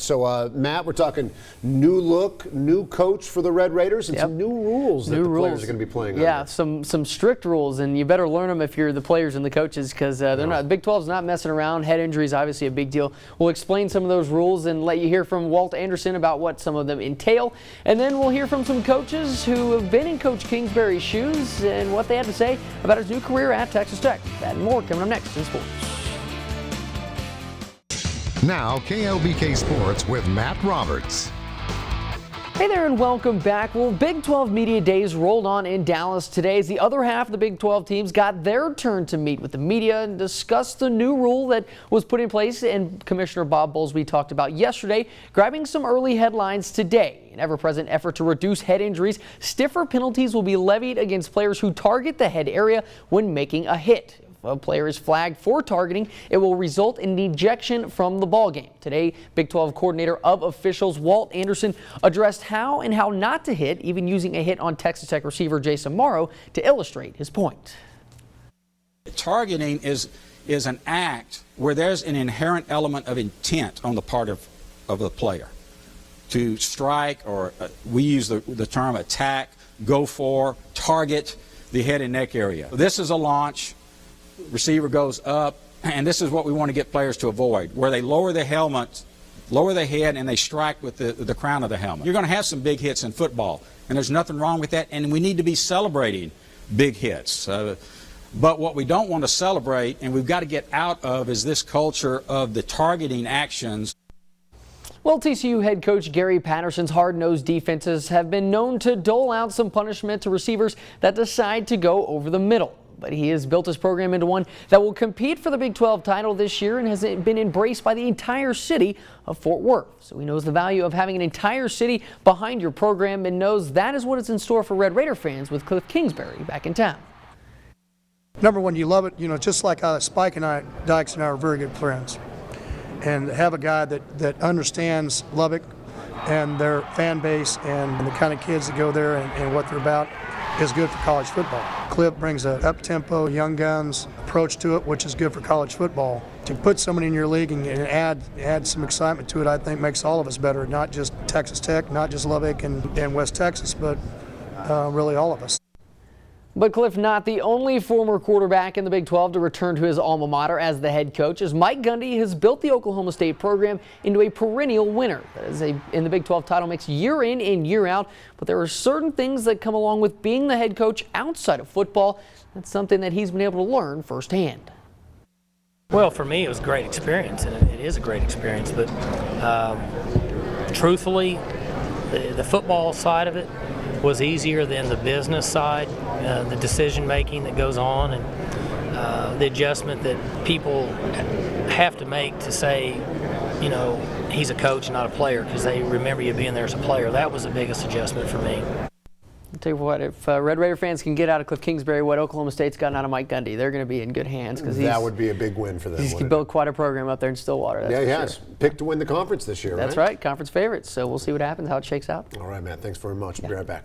So, Matt, we're talking new look, new coach for the Red Raiders, and some new rules that the players are going to be playing under. Yeah, some strict rules, and you better learn them if you're the players and the coaches, because they're not. Big 12's not messing around. Head injury is obviously a big deal. We'll explain some of those rules and let you hear from Walt Anderson about what some of them entail, and then we'll hear from some coaches who have been in Coach Kingsbury's shoes and what they had to say about his new career at Texas Tech. That and more coming up next in sports. Now, KLBK Sports with Matt Roberts. Hey there and welcome back. Well, Big 12 Media Days rolled on in Dallas today as the other half of the Big 12 teams got their turn to meet with the media and discuss the new rule that was put in place and Commissioner Bob Bowlesby talked about yesterday, grabbing some early headlines today. An ever-present effort to reduce head injuries, stiffer penalties will be levied against players who target the head area when making a hit. If a player is flagged for targeting, it will result in an ejection from the ballgame. Today, Big 12 Coordinator of Officials Walt Anderson addressed how and how not to hit, even using a hit on Texas Tech receiver Jason Morrow to illustrate his point. Targeting is an act where there's an inherent element of intent on the part of the player to strike, or we use the term attack, go for, target the head and neck area. This is a launch. Receiver goes up, and this is what we want to get players to avoid, where they lower their helmet, lower their head, and they strike with the crown of the helmet. You're going to have some big hits in football, and there's nothing wrong with that, and we need to be celebrating big hits. But what we don't want to celebrate, and we've got to get out of, is this culture of the targeting actions. Well, TCU head coach Gary Patterson's hard-nosed defenses have been known to dole out some punishment to receivers that decide to go over the middle. But he has built his program into one that will compete for the Big 12 title this year and has been embraced by the entire city of Fort Worth. So he knows the value of having an entire city behind your program and knows that is what is in store for Red Raider fans with Kliff Kingsbury back in town. Number one, you love it. You know, just like Spike and I, Dykes and I are very good friends. And have a guy that understands Lubbock and their fan base and the kind of kids that go there and what they're about is good for college football. Kliff brings an up-tempo, young guns approach to it, which is good for college football. To put somebody in your league and add some excitement to it, I think makes all of us better, not just Texas Tech, not just Lubbock and West Texas, but really all of us. But Kliff not the only former quarterback in the Big 12 to return to his alma mater as the head coach, as Mike Gundy has built the Oklahoma State program into a perennial winner. That is in the Big 12 title mix year in and year out. But there are certain things that come along with being the head coach outside of football. That's something that he's been able to learn firsthand. Well, for me, it was a great experience, and it is a great experience. But truthfully, the football side of it was easier than the business side, the decision making that goes on, and the adjustment that people have to make to say, you know, he's a coach, not a player, because they remember you being there as a player. That was the biggest adjustment for me. I'll tell you what, if Red Raider fans can get out of Kliff Kingsbury what Oklahoma State's gotten out of Mike Gundy, they're going to be in good hands. That would be a big win for them. He's built quite a program up there in Stillwater. Yeah, he has. Picked to win the conference this year, That's right, conference favorites. So we'll see what happens, how it shakes out. All right, Matt, thanks very much. We'll be right back.